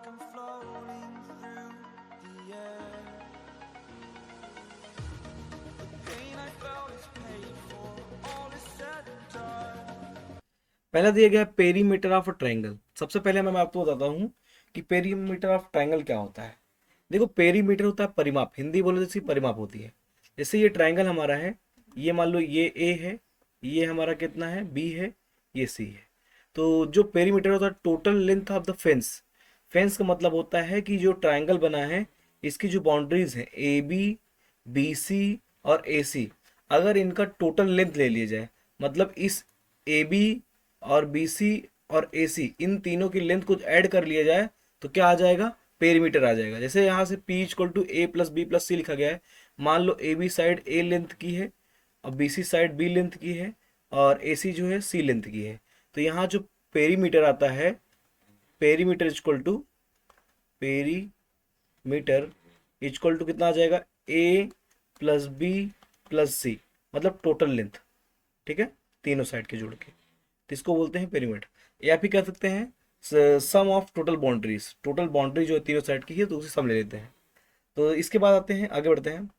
I'm floating through the air. The pain I felt is paid for, all is said and done. पहला दिया गया है perimeter of triangle. सबसे पहले मैं आपको बताता हूँ कि पेरीमीटर ऑफ ट्रायंगल क्या होता है। देखो, पेरीमीटर होता है परिमाप, हिंदी बोलो जैसे परिमाप होती है। जैसे ये ट्रायंगल हमारा है, ये मान लो ये ए है, ये हमारा कितना है बी है, ये सी है। तो जो पेरीमीटर होता है total length of the fence. Fence का मतलब होता है कि जो ट्रायंगल बना है इसकी जो बाउंड्रीज है ए बी, बी सी और ए सी, अगर इनका टोटल लेंथ ले लिया जाए, मतलब इस ए बी और बी सी और ए सी इन तीनों की लेंथ कुछ ऐड कर लिया जाए तो क्या आ जाएगा, पेरीमीटर आ जाएगा। जैसे यहाँ से P equal to a plus B plus c लिखा गया है। मान लो a b side a length की है और b c side b length की है और ए सी जो है सी लेंथ की है। तो यहाँ जो पेरीमीटर आता है, perimeter equal to perimeter equal to कितना आ जाएगा, A plus B plus C, मतलब टोटल लेंथ। ठीक है, तीनों साइड के जोड़ के, तो इसको बोलते हैं पेरीमीटर। या फिर कह सकते हैं sum of total boundaries. Total boundary जो है तीनों साइड की है तो उसे सम ले लेते हैं। तो इसके बाद आते हैं, आगे बढ़ते हैं।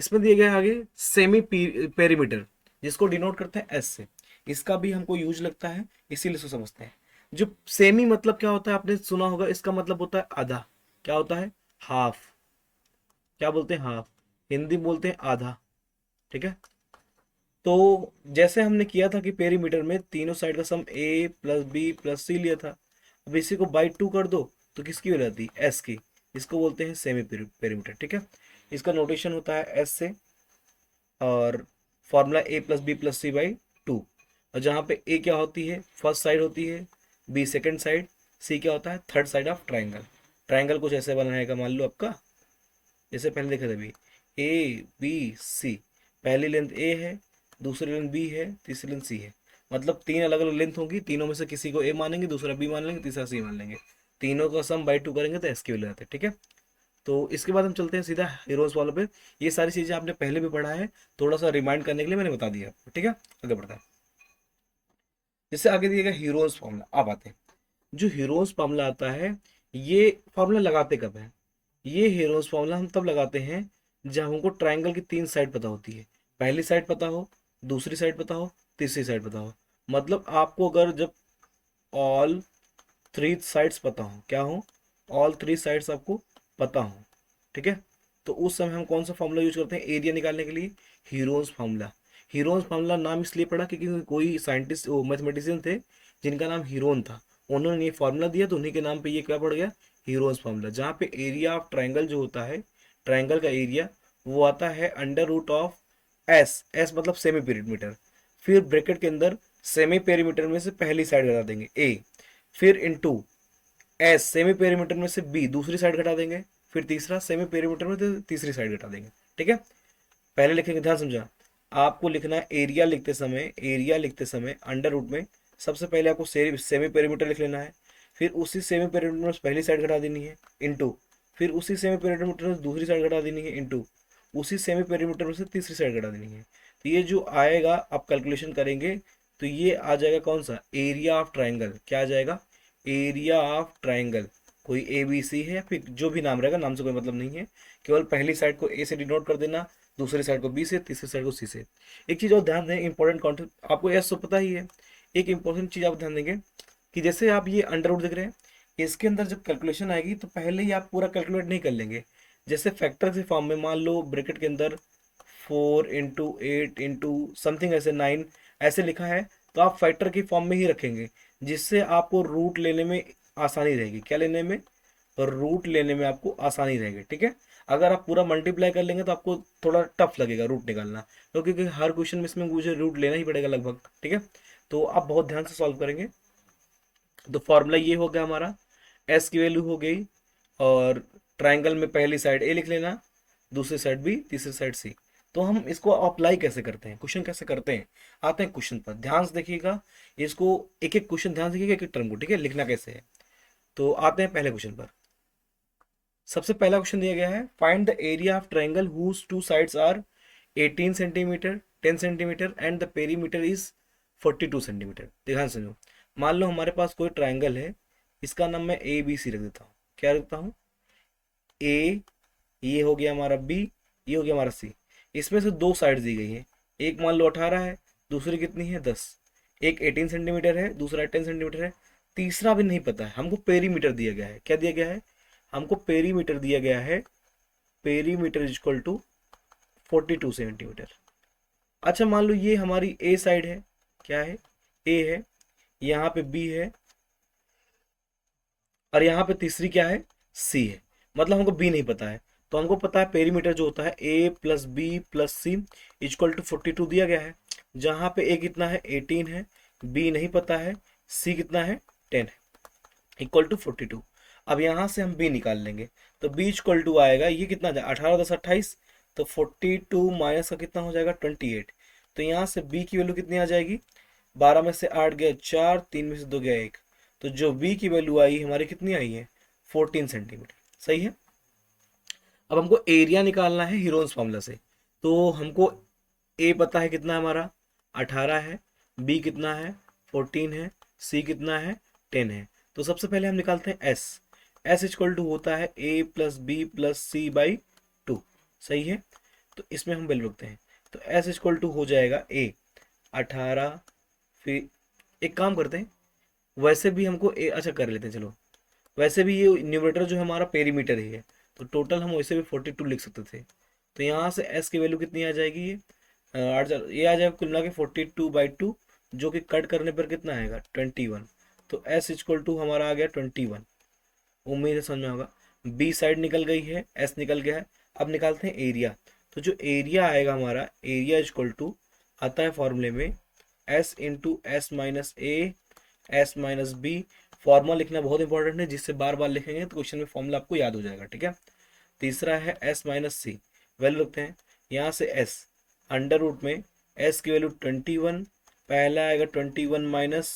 इसमें दिए गए आगे सेमी पेरीमीटर, जिसको डिनोट करते हैं एस से। इसका भी हमको यूज लगता है, इसीलिए इसको समझते हैं। जो सेमी मतलब क्या होता है, आपने सुना होगा, इसका मतलब होता है आधा। क्या होता है, हाफ। क्या बोलते हैं, हाफ। हिंदी में बोलते हैं आधा। ठीक है। तो जैसे हमने किया था कि पेरीमीटर में तीनों साइड का सम ए प्लस बी प्लस सी लिया था, अब इसी को बाई टू कर दो तो किसकी हो जाती है, एस की। इसको बोलते हैं सेमी पेरीमीटर। ठीक है। इसका नोटेशन होता है एस से, और formula A plus B plus C by two. और जहाँ पे ए क्या होती है, फर्स्ट साइड होती है, बी सेकेंड साइड, सी क्या होता है, third side of triangle. Triangle कुछ ऐसे बनाएगा, मान लो आपका जैसे पहले देखे थे अभी, ए बी सी, पहली लेंथ ए है, दूसरी लेंथ बी है, तीसरी लेंथ सी है। मतलब तीन अलग अलग लेंथ होंगी, तीनों में से किसी को ए मानेंगे, दूसरा बी मान लेंगे, तीसरा सी मान लेंगे। तीनों का सम बाई टू करेंगे तो एस की वैल्यू आती है। ठीक है। तो इसके बाद हम चलते हैं सीधा हीरोज वालों पे। ये सारी चीजें आपने पहले भी पढ़ा है, थोड़ा सा रिमाइंड करने के लिए मैंने बता दिया आपको। ठीक है, आगे बढ़ता है। जिससे आगे दिएगा हीरोज फॉर्मूला। अब आते हैं, जो हीरोज फॉर्मूला आता है, ये फॉर्मूला लगाते कब है, ये हीरोज फॉर्मूला हम तब लगाते हैं जब हमको ट्राइंगल की तीन साइड पता होती है। पहली साइड पता हो, दूसरी साइड पता हो, तीसरी साइड पता हो। मतलब आपको अगर जब ऑल थ्री साइड्स पता हो, क्या हो, ऑल थ्री साइड्स आपको पता हो। ठीक है। तो उस समय हम कौन सा फॉर्मूला यूज करते हैं एरिया निकालने के लिए, हीरोज फार्मूला। हीरोज फार्मूला नाम इसलिए पड़ा क्योंकि कोई साइंटिस्ट, वो मैथमेटिशियन थे जिनका नाम हीरोन था, उन्होंने ये फार्मूला दिया तो उन्हीं के नाम पे ये क्या पड़ गया, हीरोज फार्मूला। जहाँ पे एरिया ऑफ ट्राइंगल जो होता है, ट्राइंगल का एरिया, वो आता है under root of S. S मतलब सेमी पेरीमीटर। फिर ब्रैकेट के अंदर सेमी पेरीमीटर में से पहली साइड घटा देंगे ए, फिर इनटू एस सेमी पेरीमीटर में से बी दूसरी साइड घटा देंगे, फिर तीसरा सेमी पेरीमीटर में से तीसरी साइड घटा देंगे। ठीक है। पहले लिखेंगे, ध्यान समझा, आपको लिखना है एरिया लिखते समय, एरिया लिखते समय अंडर रूट में सबसे पहले आपको सेमी पेरीमीटर लिख लेना है, फिर उसी सेमी पेरीमीटर में से पहली साइड घटा देनी है इनटू, फिर उसी सेमी पेरीमीटर में से दूसरी साइड घटा देनी है इनटू, उसी सेमी पेरीमीटर में से तीसरी साइड घटा देनी है। तो ये जो आएगा आप कैलकुलेशन करेंगे तो ये आ जाएगा कौन सा, एरिया ऑफ ट्राइंगल। क्या आ जाएगा, एरिया ऑफ ट्राइंगल। कोई ए बी सी है या फिर जो भी नाम रहेगा, नाम से कोई मतलब नहीं है, केवल पहली साइड को ए से डिनोट कर देना, दूसरी साइड को बी से, तीसरी साइड को सी से। एक चीज और ध्यान दें, इंपॉर्टेंट कॉन्सेप्ट, आपको यह सब पता ही है। एक इंपॉर्टेंट चीज आप ध्यान देंगे कि जैसे आप ये अंडर रूट देख रहे हैं, इसके अंदर जब कैलकुलेशन आएगी तो पहले ही आप पूरा कैलकुलेट नहीं कर लेंगे। जैसे फैक्टर के फॉर्म में मान लो ब्रैकेट के अंदर 4 × 8 × समथिंग ऐसे 9 ऐसे लिखा है, तो आप फैक्टर की फॉर्म में ही रखेंगे, जिससे आपको रूट लेने में आसानी रहेगी। क्या लेने में, रूट लेने में आपको आसानी रहेगी। ठीक है। अगर आप पूरा मल्टीप्लाई कर लेंगे तो आपको थोड़ा टफ लगेगा रूट निकालना, क्योंकि हर क्वेश्चन में इसमें मुझे रूट लेना ही पड़ेगा लगभग। ठीक है। तो आप बहुत ध्यान से सॉल्व करेंगे। तो फॉर्मूला ये हो गया हमारा, एस की वैल्यू हो गई, और ट्राइंगल में पहली साइड ए लिख लेना, दूसरी साइड बी, तीसरी साइड सी। तो हम इसको अप्लाई कैसे करते हैं, क्वेश्चन कैसे करते हैं, आते हैं क्वेश्चन पर। ध्यान से देखिएगा इसको, एक एक क्वेश्चन ध्यान से देखिएगा, एक एक टर्म को। ठीक है, लिखना कैसे है। तो आते हैं पहले क्वेश्चन पर। सबसे पहला क्वेश्चन दिया गया है, find the area of triangle whose two sides are 18 centimetre, 10 centimetre and the perimeter is 42 centimetre. ध्यान से मान लो हमारे पास कोई ट्राइंगल है, इसका नाम मैं ए बी सी रख देता हूँ। क्या लिखता हूँ, ए, ये हो गया हमारा बी, ये हो गया हमारा सी। इसमें से दो साइड दी गई है, एक मान लो 18 है, दूसरी कितनी है 10, एक 18 सेंटीमीटर है, दूसरा 10 सेंटीमीटर है, तीसरा भी नहीं पता है। हमको पेरीमीटर दिया गया है, क्या दिया गया है, हमको पेरीमीटर दिया गया है, perimeter is equal to 42 centimetre. अच्छा मान लो ये हमारी ए साइड है, क्या है, ए है, यहाँ पे बी है, और यहाँ पे तीसरी क्या है, सी है। मतलब हमको बी नहीं पता है, तो हमको पता है पेरीमीटर जो होता है a plus B plus c equal to 42 दिया गया है, जहाँ पे ए कितना है 18 है, बी नहीं पता है, सी कितना है 10 है, इक्वल टू 42। अब यहाँ से हम बी निकाल लेंगे, तो बी इक्वल टू आएगा, ये कितना जाएगा 18 10 28, तो 42 माइनस का कितना हो जाएगा 28। तो यहाँ से बी की वैल्यू कितनी आ जाएगी, 12 में से 8 गया 4, 3 में से 2 गया 1, तो जो बी की वैल्यू आई हमारी कितनी आई है 14 सेंटीमीटर। सही है। अब हमको एरिया निकालना है हीरोन्स फार्मूला से। तो हमको ए पता है कितना है हमारा 18 है, बी कितना है 14 है, सी कितना है 10 है। तो सबसे पहले हम निकालते हैं एस। एस इक्वल टू होता है a plus B plus C by 2। सही है। तो इसमें हम वैल्यू रखते हैं, तो एस इक्वल टू हो जाएगा ए 18, फिर एक काम करते हैं, वैसे भी हमको ए अच्छा कर लेते हैं चलो, वैसे भी ये न्यूमरेटर जो है हमारा पेरीमीटर ही है, तो टोटल हम वैसे भी 42 लिख सकते थे। तो यहाँ से एस की वैल्यू कितनी आ जाएगी, ये ये आ जाएगा कुल मिला के 42/2, जो कि कट करने पर कितना आएगा 21। तो एस इक्वल टू हमारा आ गया 21। उम्मीद है समझ में होगा। बी साइड निकल गई है, एस निकल गया है। अब निकालते हैं एरिया। तो जो एरिया आएगा हमारा, एरिया इक्वल टू आता है फॉर्मूले में S into S minus A S minus B. Formula लिखना बहुत इंपॉर्टेंट है, जिससे बार बार लिखेंगे तो क्वेश्चन में फॉर्मूला आपको याद हो जाएगा। ठीक है। तीसरा है एस माइनस सी, वैल्यू रखते हैं यहाँ से एस अंडर रूट में एस की वैल्यू 21, पहला आएगा 21 माइनस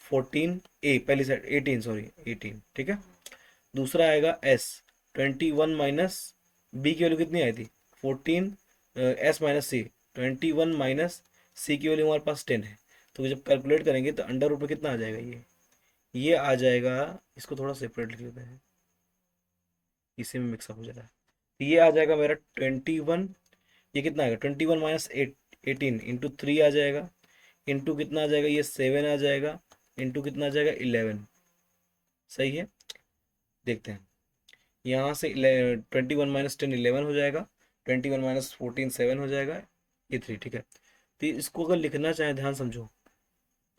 14, ए पहली साइड 18, सॉरी 18। ठीक है। दूसरा आएगा एस 21 माइनस बी की वैल्यू कितनी आई थी 14, एस माइनस सी 21 माइनस सी की वैल्यू हमारे पास 10 है। तो जब कैलकुलेट करेंगे तो अंडर रूट में कितना आ जाएगा, ये आ जाएगा, इसको थोड़ा सेपरेट लिख लेते हैं, इसी में मिक्सअप हो जाता है। तो ये आ जाएगा मेरा 21, ये कितना आएगा 21 माइनस 18 इंटू 3 आ जाएगा, इंटू कितना आ जाएगा, ये 7 आ जाएगा, इंटू कितना आ जाएगा 11। सही है। देखते हैं, यहाँ से 21 माइनस 10 11 हो जाएगा, 21 माइनस 14 7 हो जाएगा, ये 3। ठीक है। तो इसको अगर लिखना चाहें, ध्यान समझो,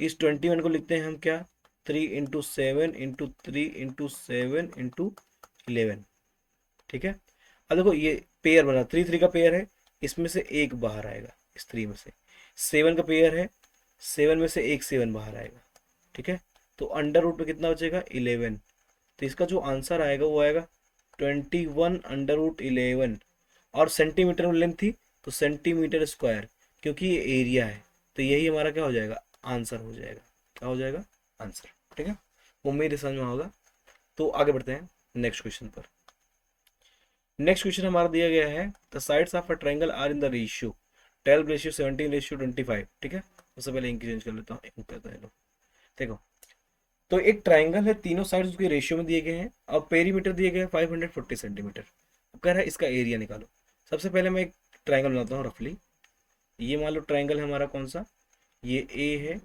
इस 21 को लिखते हैं हम क्या 3 इंटू 7 इंटू 3 इंटू 7 इंटू 11। ठीक है। अब देखो ये पेयर बना, 3 3 का पेयर है, इसमें से एक बाहर आएगा, इस 3 में से 7 का पेयर है, 7 में से एक 7 बाहर आएगा। ठीक है। तो अंडर रूट में कितना बचेगा 11। तो इसका जो आंसर आएगा वो आएगा 21 अंडर रूट 11। और सेंटीमीटर में लेंथ थी तो सेंटीमीटर स्क्वायर, क्योंकि ये एरिया है, तो यही हमारा क्या हो जाएगा आंसर हो जाएगा। क्या हो जाएगा आंसर। ठीक है। उम्मीद समझ में होगा। तो आगे बढ़ते हैं नेक्स्ट क्वेश्चन पर। नेक्स्ट क्वेश्चन हमारा दिया गया है the sides of a triangle are in the ratio 12:17:25। ठीक है। सबसे पहले इंक चेंज कर लेता हूँ, इंक करता है। देखो, तो एक ट्राइंगल है, तीनों साइड्स उसके रेशियो में दिए गए हैं, और पेरीमीटर दिए गए हैं 540 सेंटीमीटर। अब कह रहा है इसका एरिया निकालो। सबसे पहले मैं एक ट्राइंगल बनाता हूँ रफली। ये मान लो ट्राइंगल है हमारा कौन सा, ये ए है,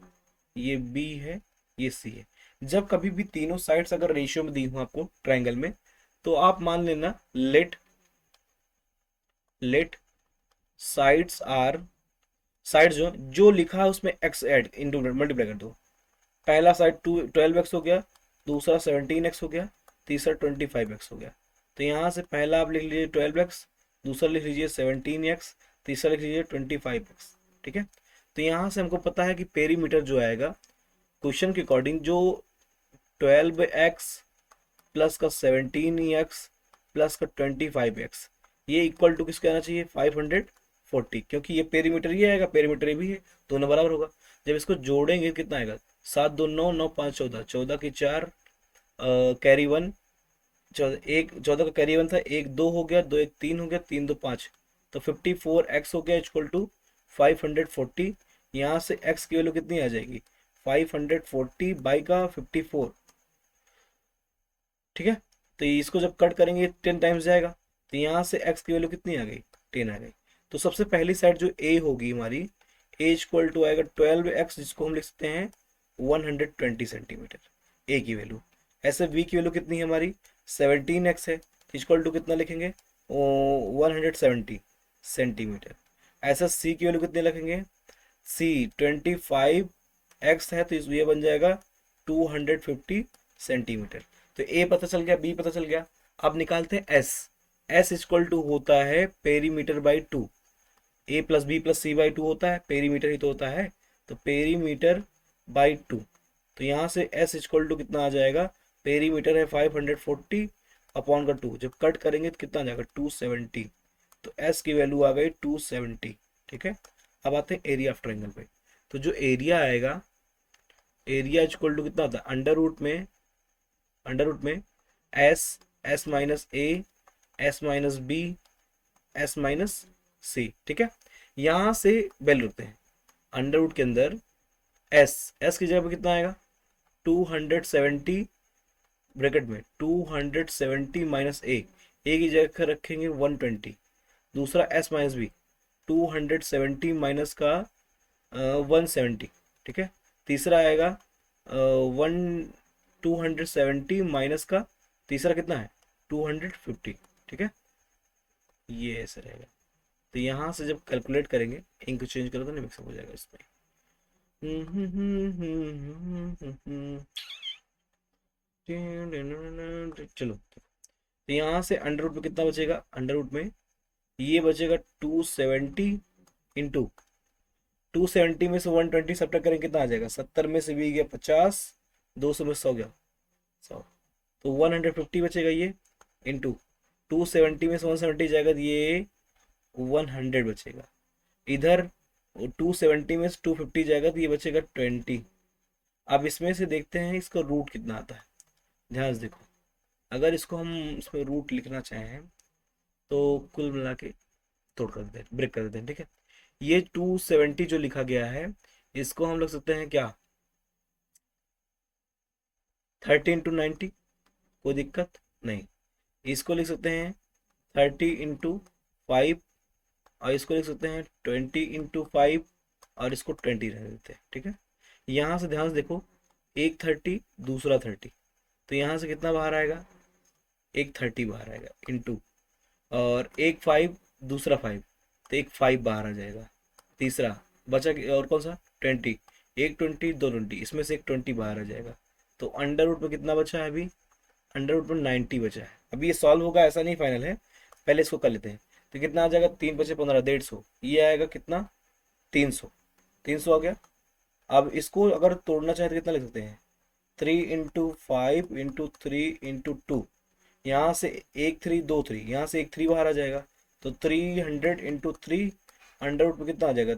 ये बी है, ये सी है। जब कभी भी तीनों साइड्स अगर रेशियो में दी हूँ आपको ट्राइंगल में, तो आप मान लेना लेट साइड्स आर, साइड जो जो लिखा है उसमें एक्स ऐड इंटू मल्टीप्लाई कर दो। पहला साइड 12x हो गया, दूसरा 17x हो गया, तीसरा 25x हो गया। तो यहाँ से पहला आप लिख लीजिए 12x, दूसरा लिख लीजिए 17x, तीसरा लिख लीजिए 25x। ठीक है। तो यहाँ से हमको पता है कि पेरीमीटर जो आएगा क्वेश्चन के अकॉर्डिंग, जो 12x प्लस का 17x प्लस का 25x, ये इक्वल टू किसका आना चाहिए 540, क्योंकि ये पेरीमीटर ये आएगा, पेरीमीटर ये भी है, दोनों बराबर होगा। जब इसको जोड़ेंगे कितना आएगा 7 2 9 9 5 14, 14 की 4 कैरी 1, 14 का कैरी 1 था, 1 2 हो गया, 2 1 3 हो गया, 3 2 5, तो 54x हो गया इक्वल टू 540। यहाँ से x की वैल्यू कितनी आ जाएगी 540 बाई का 54। ठीक है। तो इसको जब कट करेंगे 10 टाइम्स जाएगा, तो यहाँ से x की वैल्यू कितनी आ गई, 10 आ गई। तो सबसे पहली साइड जो a होगी हमारी, a इक्वल टू आएगा 12x, जिसको हम लिख सकते हैं 120 सेंटीमीटर, a की वैल्यू। ऐसे v की वैल्यू कितनी है हमारी, 17x है, इक्वल टू कितना लिखेंगे, 170 सेंटीमीटर। ऐसा c की वैल्यू कितनी लिखेंगे, c 25x है, तो ये बन जाएगा 250 सेंटीमीटर। तो a पता चल गया, b पता चल गया। अब निकालते हैं s। s इक्वल टू होता है perimeter by 2। a plus B plus C by 2 होता है, पेरीमीटर ही तो होता है, तो पेरीमीटर बाई 2। तो यहाँ से s इक्वल टू कितना आ जाएगा, पेरीमीटर है 540 अपॉन का 2, जब कट करेंगे तो कितना आ जाएगा 270। तो s की वैल्यू आ गई 270। ठीक है, अब आते हैं एरिया ऑफ ट्रायंगल पे। तो जो एरिया आएगा, एरिया इक्वल टू कितना होता है, अंडर रूट में एस माइनस ए, S minus b, s minus c. ठीक है, यहां से वैल्यू रखते हैं अंडर रूट के अंदर, एस की जगह पे कितना आएगा 270 ब्रैकेट में 270 माइनस ए की जगह रखेंगे 120। दूसरा एस माइनस बी 270 माइनस का 170। ठीक है, तीसरा आएगा 270 माइनस का तीसरा कितना है 250। ठीक है, ये ऐसे रहेगा। तो यहाँ से जब कैलकुलेट करेंगे, इंक चेंज करो तो नहीं मिक्सअप हो जाएगा इसमें। चलो, तो यहाँ से अंडर रूट में कितना बचेगा, अंडर रूट में ये बचेगा 270 इंटू 270 में से 120 सब्ट्रैक्ट करेंगे कितना आ जाएगा, 70 में से भी गया 50, 200 में 100 गया 100, तो 150 बचेगा ये, इंटू 270 में से 170 जाएगा तो ये 100 बचेगा। इधर 270 में से 250 जाएगा तो ये बचेगा 20। अब इसमें से देखते हैं इसका रूट कितना आता है। ध्यान से देखो, अगर इसको हम इसमें रूट लिखना चाहें तो कुल मिला के तोड़ कर देते हैं, ब्रेक कर देते हैं। ठीक है, ये 270 जो लिखा गया है इसको हम लिख सकते हैं क्या, 30 इंटू 90, कोई दिक्कत नहीं। इसको लिख सकते हैं 30 इंटू 5, और इसको लिख सकते हैं 20 इंटू 5, और इसको 20 रह देते हैं। ठीक है, यहाँ से ध्यान से देखो, एक 30 दूसरा 30, तो यहाँ से कितना बाहर आएगा, एक 30 बाहर आएगा, इंटू और एक 5 दूसरा 5, तो एक 5 बाहर आ जाएगा। तीसरा बचा और कौन सा 20, एक 20 दो 20, इसमें से एक 20 बाहर आ जाएगा। तो अंडर रूट में कितना बचा है, अभी अंडर रूट में 90 बचा है। अभी ये सॉल्व होगा ऐसा नहीं फाइनल है, पहले इसको कर लेते हैं। तो कितना आ जाएगा, 3 बचे 15, 150, ये आएगा कितना 300, 300 आ गया। अब इसको अगर तोड़ना चाहे तो कितना लिख सकते हैं, 3 इंटू 5 इंटू 3 इंटू 2, यहाँ से एक 3 दो 3, यहाँ से एक 3 बाहर आ जाएगा, तो 300 इंटू 3, अंडर रूट में कितना आ जाएगा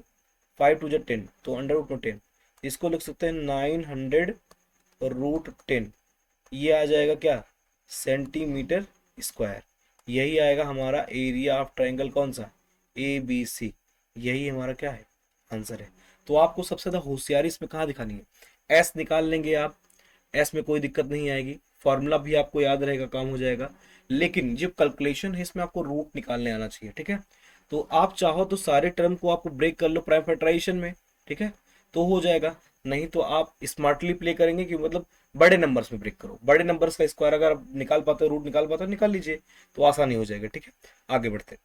5 टू 10, तो अंडर रूट में 10, इसको लिख सकते हैं 900 रूट 10, ये आ जाएगा क्या सेंटीमीटर स्क्वायर। यही आएगा हमारा एरिया ऑफ ट्रायंगल, कौन सा ABC, यही हमारा क्या है आंसर है। तो आपको सबसे ज़्यादा होशियारी इसमें कहाँ दिखानी है, एस निकाल लेंगे आप, एस में कोई दिक्कत नहीं आएगी, फॉर्मूला भी आपको याद रहेगा, काम हो जाएगा। लेकिन जो कैलकुलेशन है इसमें आपको रूट निकालने आना चाहिए। ठीक है, तो आप चाहो तो सारे टर्म को आपको ब्रेक कर लो प्राइम फैक्टराइजेशन में, ठीक है, तो हो जाएगा। नहीं तो आप स्मार्टली प्ले करेंगे कि मतलब बड़े नंबर्स में ब्रेक करो, बड़े नंबर्स का स्क्वायर अगर आप निकाल पाते हो, रूट निकाल पाते हो, निकाल लीजिए, तो आसानी हो जाएगा। ठीक है, आगे बढ़ते हैं।